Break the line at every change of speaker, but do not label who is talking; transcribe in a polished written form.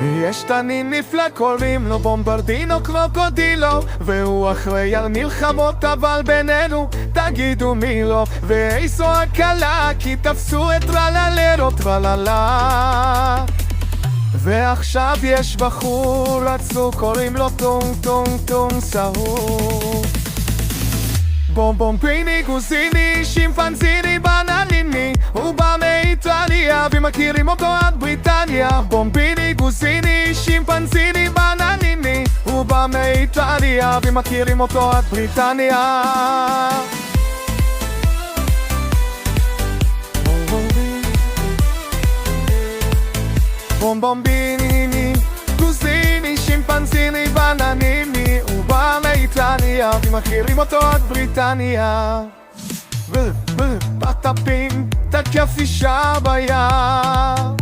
יש תנין נפלא קוראים לו בומברדינו קרוקודילו, והוא אחראי על מלחמות אבל בינינו תגידו מי לא. ואיזו הקלה כי תפסו את טרללרו טרללה. ועכשיו יש בחור עצוב קוראים לו טונג טונג טונג סהור. בומבומביני גוזיני שימפנזיני בנניני, הוא בא מאיטליה ומכירים אותו עד בריטניה. בומביני גוזיני שימפנזיני בנניני, הוא בא מאיטליה ומכירים אותו עד בריטניה. בומבומביני גוזיני שימפנזיני בנניני, הוא בא מאיטליה ומכירים אותו עד בריטניה. פטפים תקף אישה בים,